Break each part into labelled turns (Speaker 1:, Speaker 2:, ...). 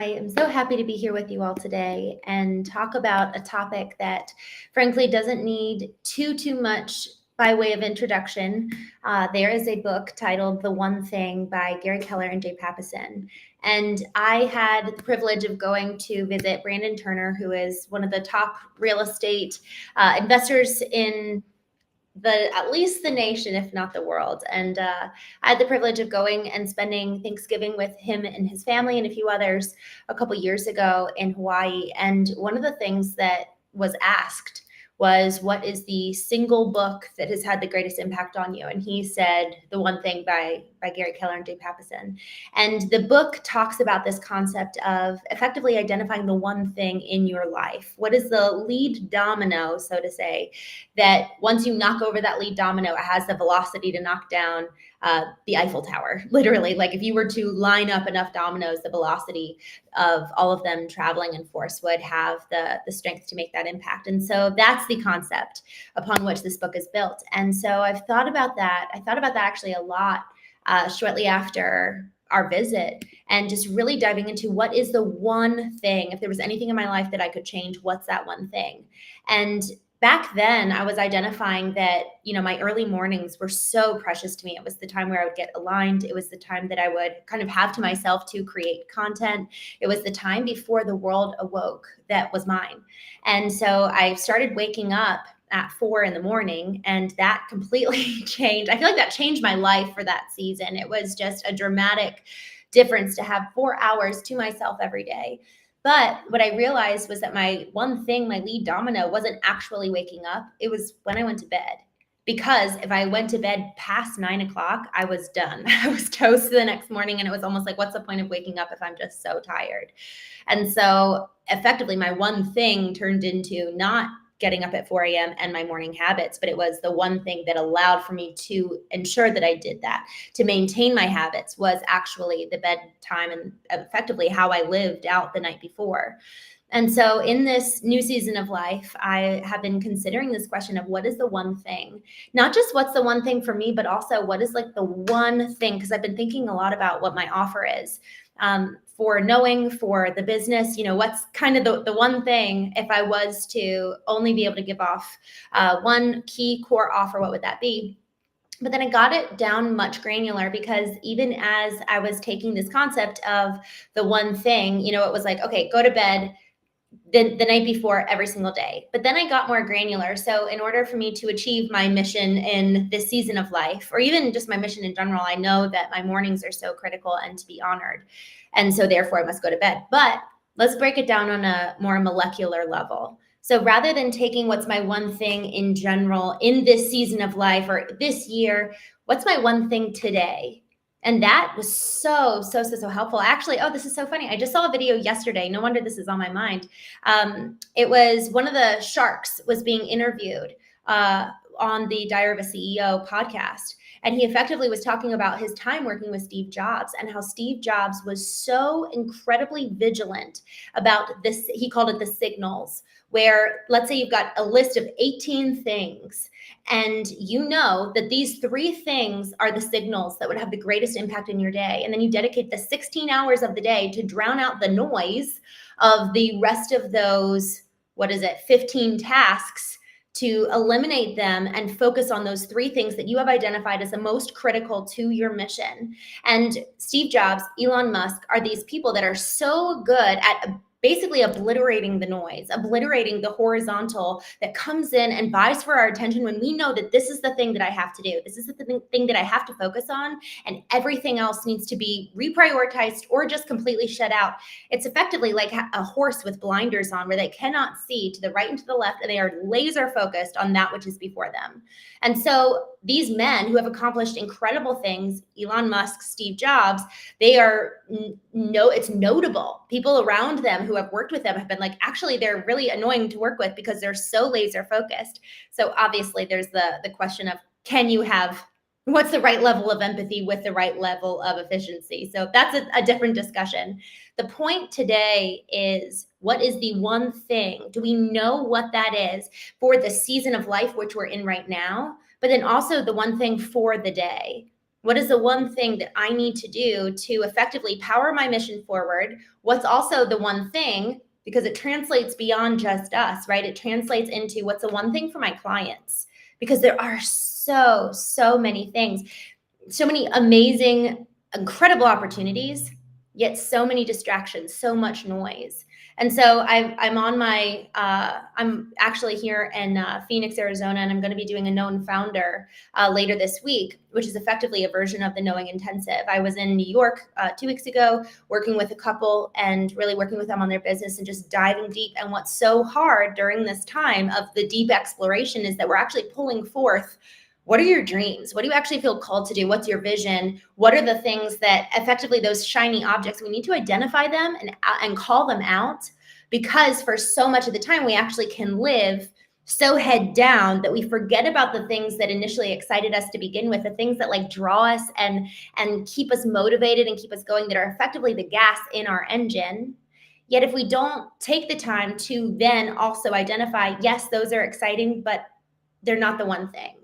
Speaker 1: I am so happy to be here with you all today and talk about a topic that, frankly, doesn't need too much by way of introduction. There is a book titled The One Thing by Gary Keller and Jay Papasan. And I had the privilege of going to visit Brandon Turner, who is one of the top real estate investors in at least the nation, if not the world. And I had the privilege of going and spending Thanksgiving with him and his family and a few others a couple years ago in Hawaii. And one of the things that was asked was, what is the single book that has had the greatest impact on you? And he said The One Thing by Gary Keller and Jay Papasan. And the book talks about this concept of effectively identifying the one thing in your life. What is the lead domino, so to say, that once you knock over that lead domino, it has the velocity to knock down the Eiffel Tower, literally. Like if you were to line up enough dominoes, the velocity of all of them traveling in force would have the strength to make that impact. And so that's the concept upon which this book is built. And so I've thought about that. I thought about that actually a lot shortly after our visit, and just really diving into what is the one thing. If there was anything in my life that I could change, what's that one thing? And back then I was identifying that, my early mornings were so precious to me. It was the time where I would get aligned. It was the time that I would kind of have to myself to create content. It was the time before the world awoke that was mine. And so I started waking up at 4 a.m, and that completely changed. I feel like that changed my life for that season. It was just a dramatic difference to have 4 hours to myself every day. But what I realized was that my one thing, my lead domino, wasn't actually waking up. It was when I went to bed. Because if I went to bed past 9 o'clock, I was done. I was toast the next morning. And it was almost like, what's the point of waking up if I'm just so tired? And so effectively, my one thing turned into not getting up at 4 a.m. and my morning habits, but it was the one thing that allowed for me to ensure that I did that. To maintain my habits was actually the bedtime and effectively how I lived out the night before. And so in this new season of life, I have been considering this question of what is the one thing, not just what's the one thing for me, but also what is like the one thing, because I've been thinking a lot about what my offer is. For knowing for the business, what's kind of the one thing, if I was to only be able to give off one key core offer, what would that be? But then I got it down much granular, because even as I was taking this concept of the one thing, it was like, okay, go to bed the night before every single day. But then I got more granular. So in order for me to achieve my mission in this season of life, or even just my mission in general, I know that my mornings are so critical and to be honored. And so therefore I must go to bed. But let's break it down on a more molecular level. So rather than taking what's my one thing in general in this season of life or this year, what's my one thing today? And that was so helpful. Actually, this is so funny. I just saw a video yesterday. No wonder this is on my mind. It was one of the sharks was being interviewed on the Diary of a CEO podcast. And he effectively was talking about his time working with Steve Jobs and how Steve Jobs was so incredibly vigilant about this. He called it the signals, where let's say you've got a list of 18 things, and you know that these 3 things are the signals that would have the greatest impact in your day. And then you dedicate the 16 hours of the day to drown out the noise of the rest of those, 15 tasks, to eliminate them and focus on those 3 things that you have identified as the most critical to your mission. And Steve Jobs, Elon Musk are these people that are so good at basically obliterating the noise, obliterating the horizontal that comes in and vies for our attention when we know that this is the thing that I have to do. This is the thing that I have to focus on, and everything else needs to be reprioritized or just completely shut out. It's effectively like a horse with blinders on, where they cannot see to the right and to the left, and they are laser focused on that which is before them. And so these men who have accomplished incredible things, Elon Musk, Steve Jobs, they are it's notable. People around them who have worked with them have been like, actually, they're really annoying to work with because they're so laser focused. So obviously there's the question of, what's the right level of empathy with the right level of efficiency? So that's a different discussion. The point today is, what is the one thing? Do we know what that is for the season of life which we're in right now? But then also the one thing for the day. What is the one thing that I need to do to effectively power my mission forward? What's also the one thing, because it translates beyond just us, right? It translates into what's the one thing for my clients, because there are so many things, so many amazing, incredible opportunities, yet so many distractions, so much noise. And so I'm on my, I'm actually here in Phoenix, Arizona, and I'm going to be doing a Known Founder later this week, which is effectively a version of the Knowing Intensive. I was in New York 2 weeks ago, working with a couple and really working with them on their business and just diving deep. And what's so hard during this time of the deep exploration is that we're actually pulling forth, what are your dreams? What do you actually feel called to do? What's your vision? What are the things that effectively those shiny objects, we need to identify them and call them out, because for so much of the time we actually can live so head down that we forget about the things that initially excited us to begin with, the things that like draw us and keep us motivated and keep us going, that are effectively the gas in our engine. Yet if we don't take the time to then also identify, yes, those are exciting, but they're not the one thing.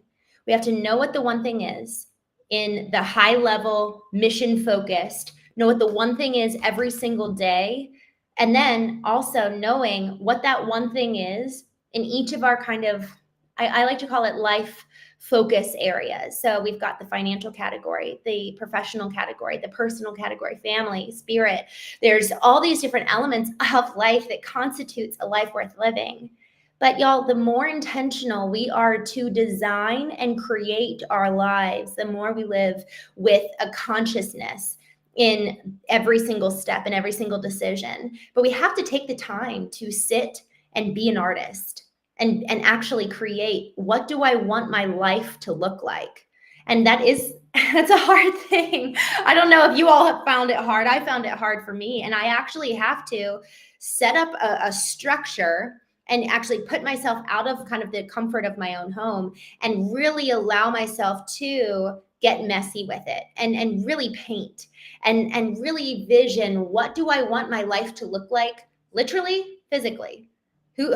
Speaker 1: We have to know what the one thing is in the high level, mission focused, know what the one thing is every single day. And then also knowing what that one thing is in each of our kind of, I like to call it life focus areas. So we've got the financial category, the professional category, the personal category, family, spirit. There's all these different elements of life that constitutes a life worth living. But y'all, the more intentional we are to design and create our lives, the more we live with a consciousness in every single step and every single decision. But we have to take the time to sit and be an artist and actually create, what do I want my life to look like? And that's a hard thing. I don't know if you all have found it hard. I found it hard for me. And I actually have to set up a structure and actually put myself out of kind of the comfort of my own home and really allow myself to get messy with it and really paint and really vision, what do I want my life to look like, literally, physically?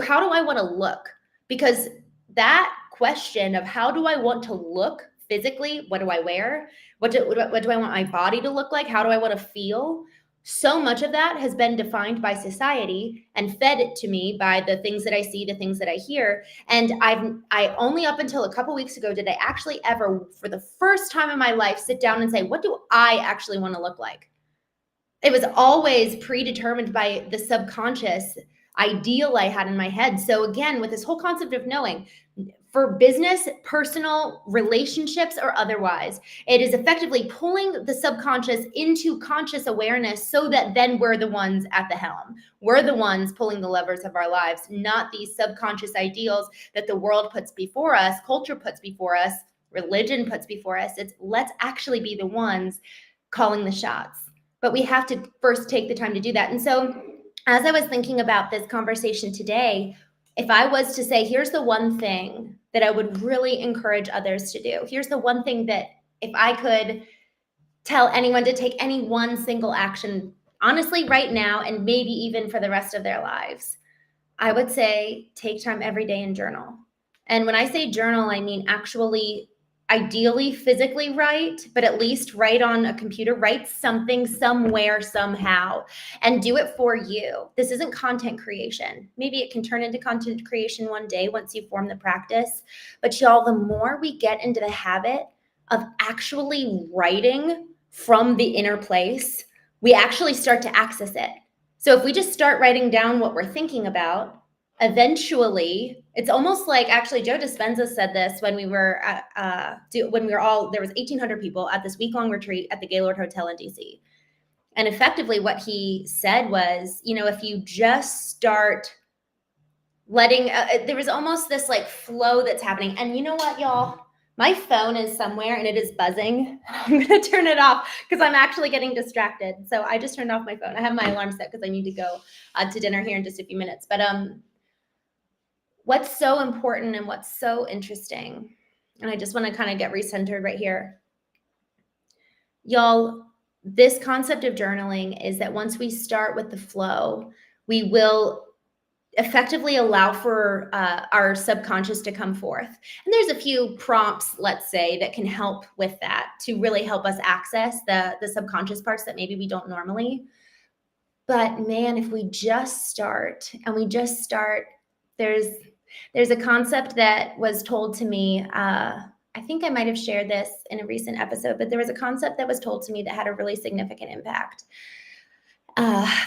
Speaker 1: How do I want to look? Because that question of how do I want to look physically, what do I wear? What do I want my body to look like? How do I want to feel? So much of that has been defined by society and fed to me by the things that I see, the things that I hear. And I only up until a couple weeks ago did I actually ever, for the first time in my life, sit down and say, what do I actually want to look like? It was always predetermined by the subconscious ideal I had in my head. So again, with this whole concept of knowing, for business, personal, relationships, or otherwise, it is effectively pulling the subconscious into conscious awareness so that then we're the ones at the helm. We're the ones pulling the levers of our lives, not these subconscious ideals that the world puts before us, culture puts before us, religion puts before us. It's let's actually be the ones calling the shots. But we have to first take the time to do that. And so as I was thinking about this conversation today, if I was to say, here's the one thing that I would really encourage others to do, here's the one thing that if I could tell anyone to take any one single action, honestly, right now, and maybe even for the rest of their lives, I would say take time every day and journal. And when I say journal, I mean actually ideally physically write, but at least write on a computer, write something somewhere, somehow, and do it for you. This isn't content creation. Maybe it can turn into content creation one day once you form the practice. But y'all, the more we get into the habit of actually writing from the inner place, we actually start to access it. So if we just start writing down what we're thinking about, eventually, it's almost like, actually, Joe Dispenza said this when we were there was 1,800 people at this week-long retreat at the Gaylord Hotel in DC. And effectively what he said was, if you just start letting, there was almost this like flow that's happening. And you know what, y'all? My phone is somewhere and it is buzzing. I'm going to turn it off because I'm actually getting distracted. So I just turned off my phone. I have my alarm set because I need to go to dinner here in just a few minutes. But what's so important and what's so interesting, and I just want to kind of get recentered right here. Y'all, this concept of journaling is that once we start with the flow, we will effectively allow for our subconscious to come forth. And there's a few prompts, let's say, that can help with that to really help us access the subconscious parts that maybe we don't normally. But man, if we just start and we just start, there's a concept that was told to me. I think I might have shared this in a recent episode, but there was a concept that was told to me that had a really significant impact.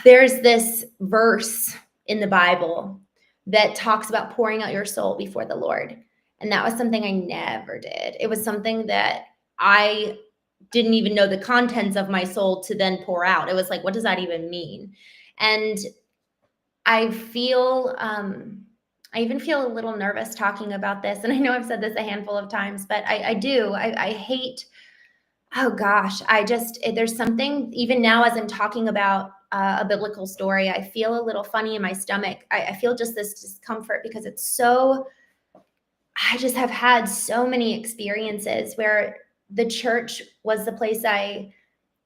Speaker 1: There's this verse in the Bible that talks about pouring out your soul before the Lord. And that was something I never did. It was something that I didn't even know the contents of my soul to then pour out. It was like, what does that even mean? And I feel, I even feel a little nervous talking about this. And I know I've said this a handful of times, but I do. I hate, oh gosh, there's something, even now as I'm talking about a biblical story, I feel a little funny in my stomach. I feel just this discomfort because it's so, I just have had so many experiences where the church was the place I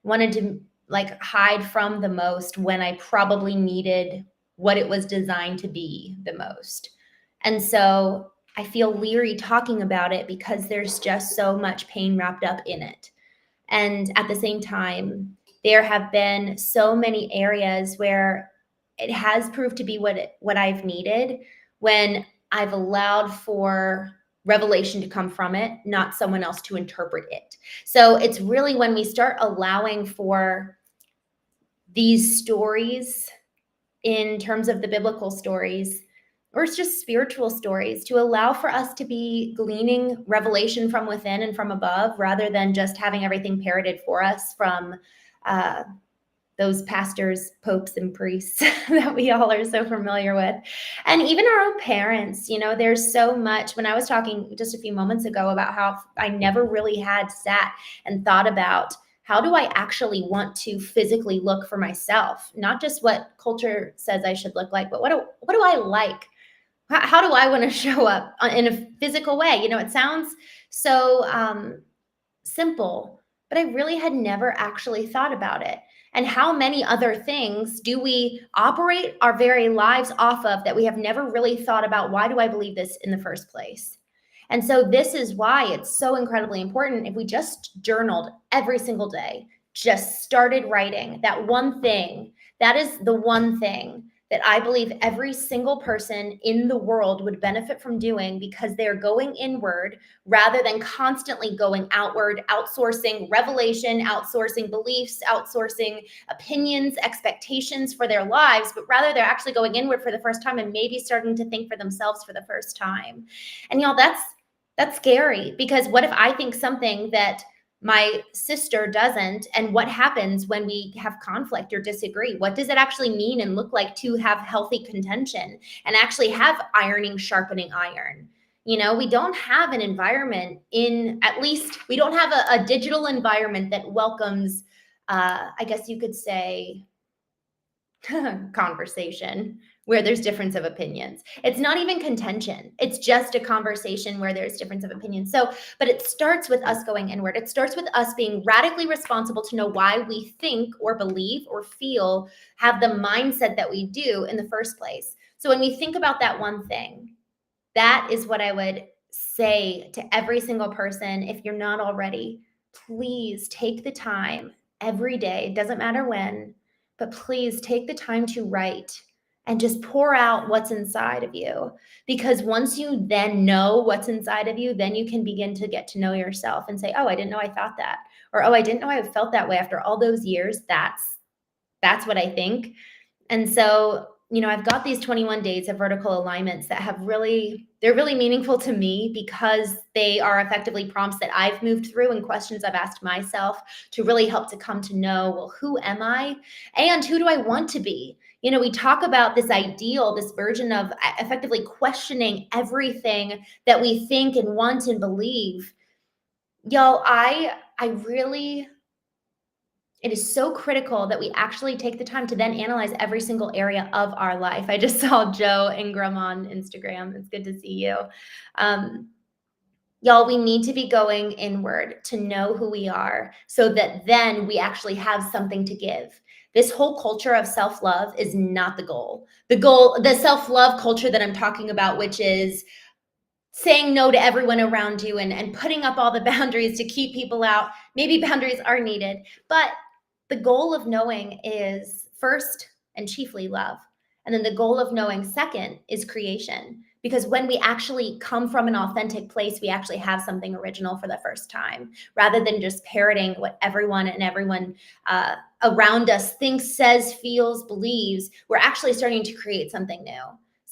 Speaker 1: wanted to like hide from the most when I probably needed what it was designed to be the most. And so I feel leery talking about it because there's just so much pain wrapped up in it. And at the same time, there have been so many areas where it has proved to be what I've needed when I've allowed for revelation to come from it, not someone else to interpret it. So it's really when we start allowing for these stories in terms of the biblical stories, or it's just spiritual stories, to allow for us to be gleaning revelation from within and from above, rather than just having everything parroted for us from those pastors, popes, and priests that we all are so familiar with. And even our own parents, there's so much. When I was talking just a few moments ago about how I never really had sat and thought about, how do I actually want to physically look for myself? Not just what culture says I should look like, but what do I like? How do I want to show up in a physical way? It sounds so simple, but I really had never actually thought about it. And how many other things do we operate our very lives off of that we have never really thought about? Why do I believe this in the first place? And so this is why it's so incredibly important. If we just journaled every single day, just started writing that one thing, that is the one thing that I believe every single person in the world would benefit from doing, because they're going inward rather than constantly going outward, outsourcing revelation, outsourcing beliefs, outsourcing opinions, expectations for their lives, but rather they're actually going inward for the first time and maybe starting to think for themselves for the first time. And y'all, that's scary, because what if I think something that my sister doesn't, and what happens when we have conflict or disagree? What does it actually mean and look like to have healthy contention and actually have ironing sharpening iron? We don't have an environment at least we don't have a digital environment that welcomes, I guess you could say, conversation where there's difference of opinions. It's not even contention. It's just a conversation where there's difference of opinions. So, but it starts with us going inward. It starts with us being radically responsible to know why we think or believe or feel, have the mindset that we do in the first place. So when we think about that one thing, that is what I would say to every single person. If you're not already, please take the time every day. It doesn't matter when, but please take the time to write and just pour out what's inside of you. Because once you then know what's inside of you, then you can begin to get to know yourself and say, oh, I didn't know I thought that. Or, oh, I didn't know I felt that way after all those years. That's what I think. And so, I've got these 21 days of vertical alignments that they're really meaningful to me, because they are effectively prompts that I've moved through and questions I've asked myself to really help to come to know, well, who am I and who do I want to be? We talk about this ideal, this version of effectively questioning everything that we think and want and believe. Y'all, it is so critical that we actually take the time to then analyze every single area of our life. I just saw Joe Ingram on Instagram. It's good to see you. Y'all, we need to be going inward to know who we are, so that then we actually have something to give. This whole culture of self-love is not the goal. The self-love culture that I'm talking about, which is saying no to everyone around you and putting up all the boundaries to keep people out. Maybe boundaries are needed, but the goal of knowing is first and chiefly love. And then the goal of knowing second is creation. Because when we actually come from an authentic place, we actually have something original for the first time, rather than just parroting what everyone around us thinks, says, feels, believes. We're actually starting to create something new,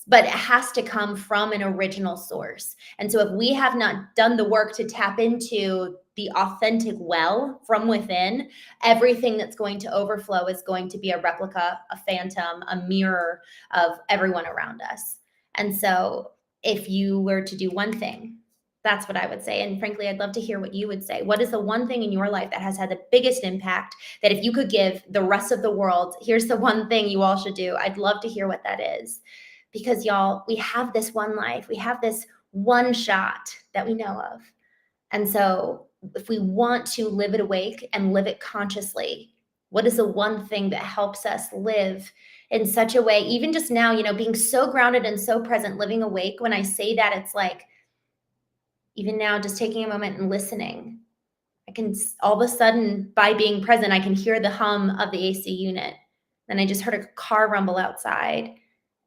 Speaker 1: but it has to come from an original source. And so if we have not done the work to tap into the authentic well from within, everything that's going to overflow is going to be a replica, a phantom, a mirror of everyone around us. And so if you were to do one thing, that's what I would say. And frankly, I'd love to hear what you would say. What is the one thing in your life that has had the biggest impact that if you could give the rest of the world, here's the one thing you all should do? I'd love to hear what that is. Because y'all, we have this one life. We have this one shot that we know of. And so if we want to live it awake and live it consciously, what is the one thing that helps us live in such a way, even just now, being so grounded and so present, living awake? When I say that, it's like, even now, just taking a moment and listening, I can all of a sudden, by being present, I can hear the hum of the AC unit. Then I just heard a car rumble outside,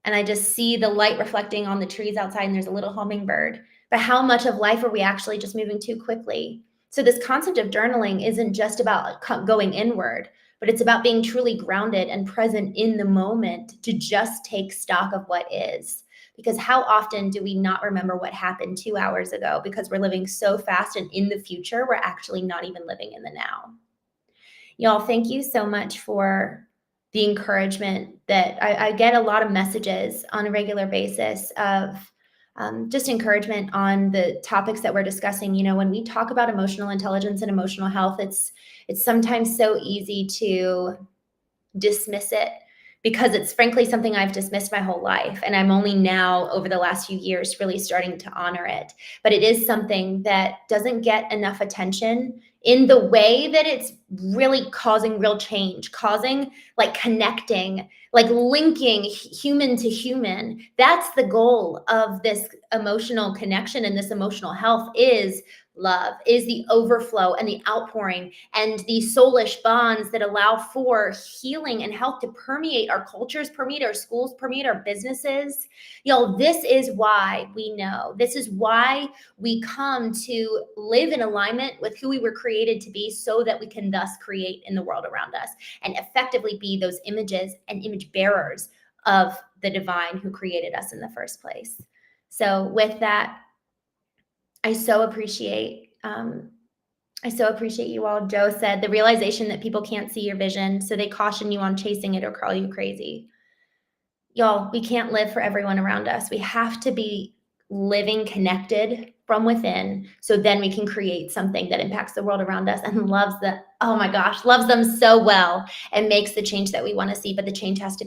Speaker 1: and I just see the light reflecting on the trees outside, and there's a little hummingbird. But how much of life are we actually just moving too quickly? So this concept of journaling isn't just about going inward, but it's about being truly grounded and present in the moment to just take stock of what is. Because how often do we not remember what happened 2 hours ago because we're living so fast, and in the future, we're actually not even living in the now. Y'all, thank you so much for the encouragement that I get a lot of messages on a regular basis of just encouragement on the topics that we're discussing. When we talk about emotional intelligence and emotional health, it's sometimes so easy to dismiss it because it's frankly something I've dismissed my whole life. And I'm only now over the last few years really starting to honor it. But it is something that doesn't get enough attention in the way that it's really causing real change, causing like connecting, like linking human to human. That's the goal of this emotional connection and this emotional health is love, is the overflow and the outpouring and the soulish bonds that allow for healing and health to permeate our cultures, permeate our schools, permeate our businesses. This is why we know. This is why we come to live in alignment with who we were created to be, so that we can thus create in the world around us and effectively be those images and image bearers of the divine who created us in the first place. So with that, I so appreciate you all. Joe said the realization that people can't see your vision, so they caution you on chasing it or call you crazy. Y'all, we can't live for everyone around us. We have to be living connected from within, so then we can create something that impacts the world around us and loves them so well and makes the change that we want to see. But the change has to be